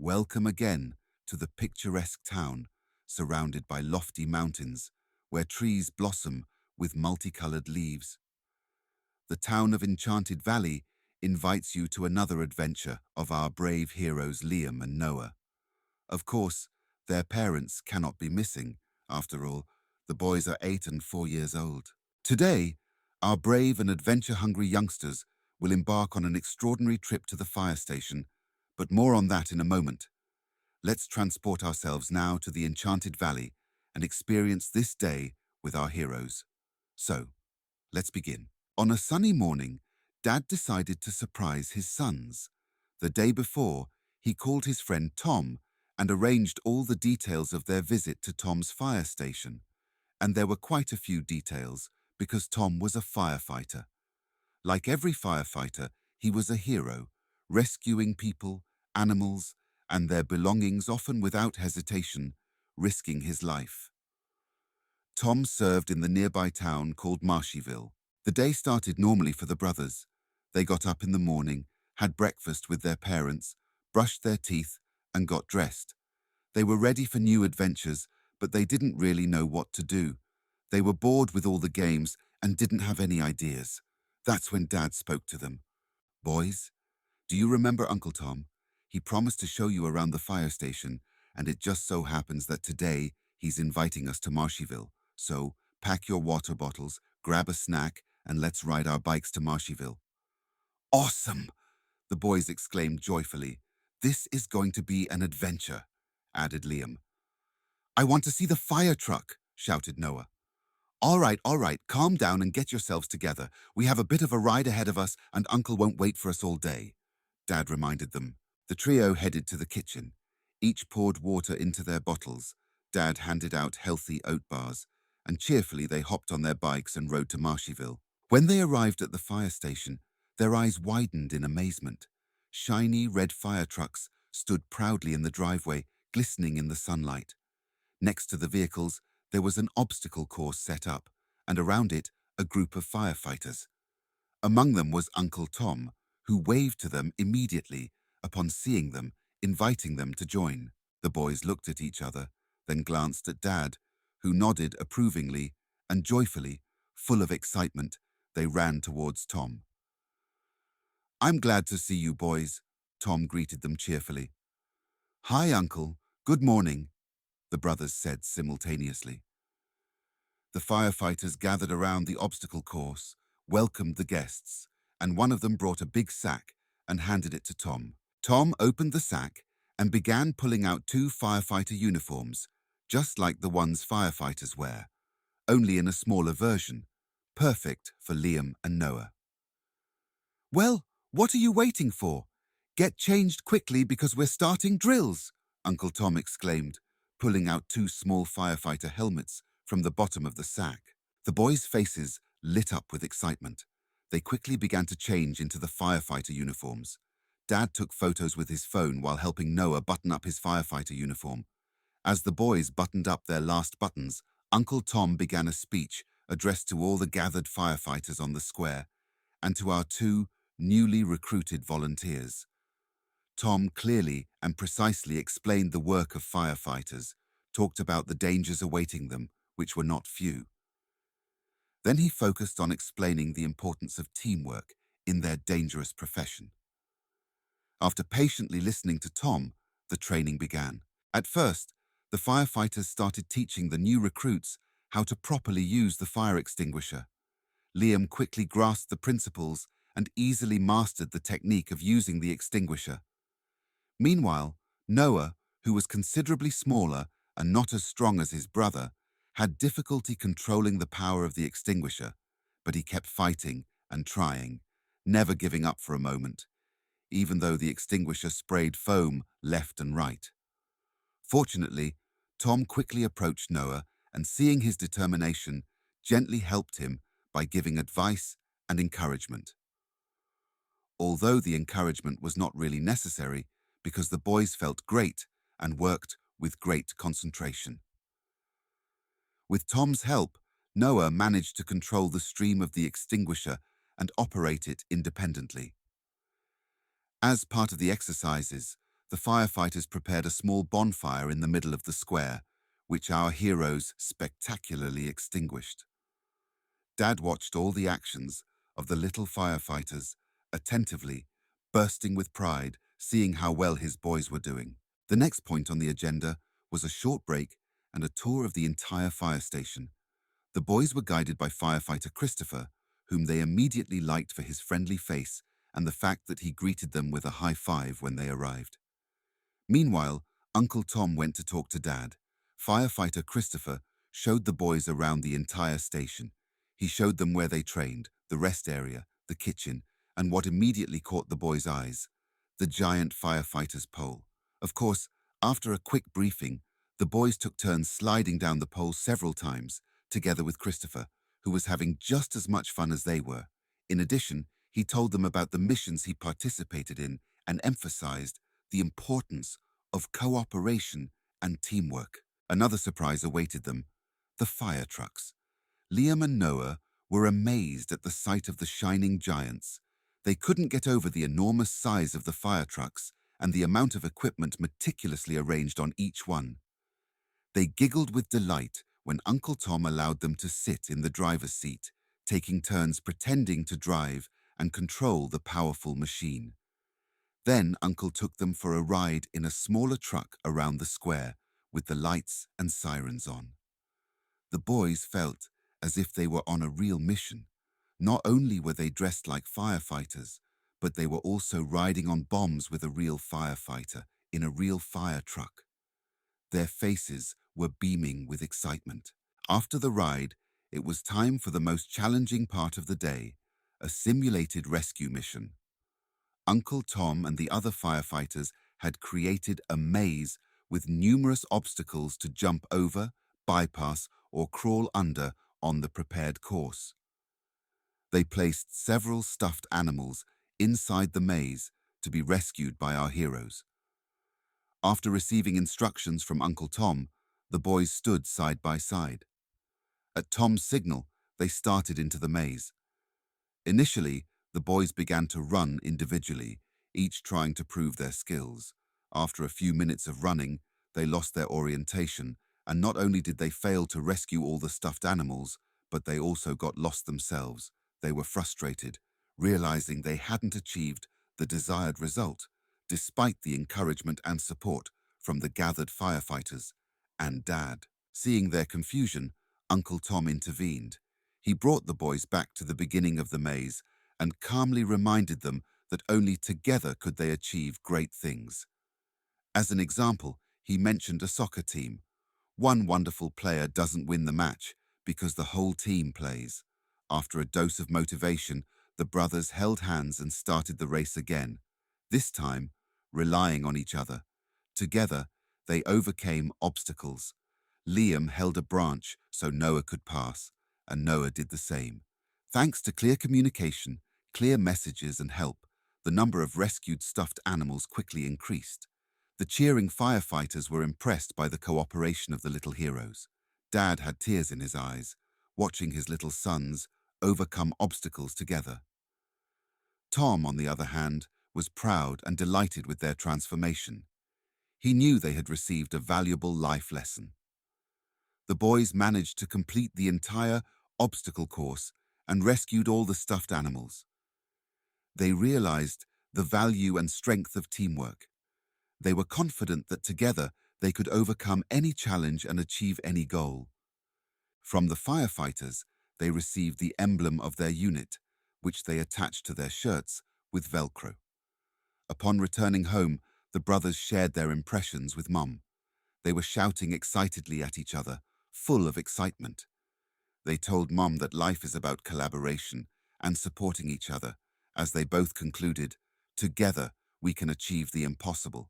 Welcome again to the picturesque town, surrounded by lofty mountains, where trees blossom with multicolored leaves. The town of Enchanted Valley invites you to another adventure of our brave heroes Liam and Noah. Of course, their parents cannot be missing. After all, the boys are 8 and 4 years old. Today, our brave and adventure-hungry youngsters will embark on an extraordinary trip to the fire station, but more on that in a moment. Let's transport ourselves now to the Enchanted Valley and experience this day with our heroes. So, let's begin. On a sunny morning, Dad decided to surprise his sons. The day before, he called his friend Tom and arranged all the details of their visit to Tom's fire station. And there were quite a few details, because Tom was a firefighter. Like every firefighter, he was a hero, rescuing people, animals, and their belongings often without hesitation, risking his life. Tom served in the nearby town called Marshyville. The day started normally for the brothers. They got up in the morning, had breakfast with their parents, brushed their teeth, and got dressed. They were ready for new adventures, but they didn't really know what to do. They were bored with all the games and didn't have any ideas. That's when Dad spoke to them. "Boys, do you remember Uncle Tom? He promised to show you around the fire station, and it just so happens that today he's inviting us to Marshyville. So pack your water bottles, grab a snack, and let's ride our bikes to Marshyville." "Awesome!" the boys exclaimed joyfully. "This is going to be an adventure," added Liam. "I want to see the fire truck," shouted Noah. All right, calm down and get yourselves together. We have a bit of a ride ahead of us, and Uncle won't wait for us all day," Dad reminded them. The trio headed to the kitchen. Each poured water into their bottles. Dad handed out healthy oat bars, and cheerfully they hopped on their bikes and rode to Marshyville. When they arrived at the fire station, their eyes widened in amazement. Shiny red fire trucks stood proudly in the driveway, glistening in the sunlight. Next to the vehicles, there was an obstacle course set up, and around it, a group of firefighters. Among them was Uncle Tom, who waved to them immediately upon seeing them, inviting them to join. The boys looked at each other, then glanced at Dad, who nodded approvingly, and joyfully, full of excitement, they ran towards Tom. "I'm glad to see you, boys," Tom greeted them cheerfully. "Hi, Uncle. Good morning," the brothers said simultaneously. The firefighters gathered around the obstacle course, welcomed the guests, and one of them brought a big sack and handed it to Tom. Tom opened the sack and began pulling out 2 firefighter uniforms, just like the ones firefighters wear, only in a smaller version, perfect for Liam and Noah. "Well, what are you waiting for? Get changed quickly because we're starting drills," Uncle Tom exclaimed, pulling out 2 small firefighter helmets from the bottom of the sack. The boys' faces lit up with excitement. They quickly began to change into the firefighter uniforms. Dad took photos with his phone while helping Noah button up his firefighter uniform. As the boys buttoned up their last buttons, Uncle Tom began a speech addressed to all the gathered firefighters on the square and to our 2 newly recruited volunteers. Tom clearly and precisely explained the work of firefighters, talked about the dangers awaiting them, which were not few. Then he focused on explaining the importance of teamwork in their dangerous profession. After patiently listening to Tom, the training began. At first, the firefighters started teaching the new recruits how to properly use the fire extinguisher. Liam quickly grasped the principles and easily mastered the technique of using the extinguisher. Meanwhile, Noah, who was considerably smaller and not as strong as his brother, had difficulty controlling the power of the extinguisher, but he kept fighting and trying, never giving up for a moment, even though the extinguisher sprayed foam left and right. Fortunately, Tom quickly approached Noah and, seeing his determination, gently helped him by giving advice and encouragement. Although the encouragement was not really necessary, because the boys felt great and worked with great concentration. With Tom's help, Noah managed to control the stream of the extinguisher and operate it independently. As part of the exercises, The firefighters prepared a small bonfire in the middle of the square, which our heroes spectacularly extinguished. Dad watched all the actions of the little firefighters attentively, bursting with pride, seeing how well his boys were doing. The next point on the agenda was a short break and a tour of the entire fire station. The boys were guided by firefighter Christopher, whom they immediately liked for his friendly face and the fact that he greeted them with a high five when they arrived. Meanwhile, Uncle Tom went to talk to Dad. Firefighter Christopher showed the boys around the entire station. He showed them where they trained, the rest area, the kitchen, and what immediately caught the boys' eyes, the giant firefighter's pole. Of course, after a quick briefing, the boys took turns sliding down the pole several times, together with Christopher, who was having just as much fun as they were. In addition, he told them about the missions he participated in and emphasized the importance of cooperation and teamwork. Another surprise awaited them, the fire trucks. Liam and Noah were amazed at the sight of the shining giants. They couldn't get over the enormous size of the fire trucks and the amount of equipment meticulously arranged on each one. They giggled with delight when Uncle Tom allowed them to sit in the driver's seat, taking turns pretending to drive and control the powerful machine. Then Uncle took them for a ride in a smaller truck around the square with the lights and sirens on. The boys felt as if they were on a real mission. Not only were they dressed like firefighters, but they were also riding on bombs with a real firefighter in a real fire truck. Their faces were beaming with excitement. After the ride, it was time for the most challenging part of the day, a simulated rescue mission. Uncle Tom and the other firefighters had created a maze with numerous obstacles to jump over, bypass, or crawl under on the prepared course. They placed several stuffed animals inside the maze to be rescued by our heroes. After receiving instructions from Uncle Tom, the boys stood side by side. At Tom's signal, they started into the maze. Initially, the boys began to run individually, each trying to prove their skills. After a few minutes of running, they lost their orientation, and not only did they fail to rescue all the stuffed animals, but they also got lost themselves. They were frustrated, realizing they hadn't achieved the desired result, despite the encouragement and support from the gathered firefighters and Dad. Seeing their confusion, Uncle Tom intervened. He brought the boys back to the beginning of the maze and calmly reminded them that only together could they achieve great things. As an example, he mentioned a soccer team. One wonderful player doesn't win the match because the whole team plays. After a dose of motivation, the brothers held hands and started the race again, this time relying on each other. Together, they overcame obstacles. Liam held a branch so Noah could pass, and Noah did the same. Thanks to clear communication, clear messages and help, the number of rescued stuffed animals quickly increased. The cheering firefighters were impressed by the cooperation of the little heroes. Dad had tears in his eyes, watching his little sons overcome obstacles together. Tom, on the other hand, was proud and delighted with their transformation. He knew they had received a valuable life lesson. The boys managed to complete the entire obstacle course and rescued all the stuffed animals. They realized the value and strength of teamwork. They were confident that together they could overcome any challenge and achieve any goal. From the firefighters, they received the emblem of their unit, which they attached to their shirts with Velcro. Upon returning home, the brothers shared their impressions with Mum. They were shouting excitedly at each other, full of excitement. They told Mum that life is about collaboration and supporting each other, as they both concluded, together we can achieve the impossible.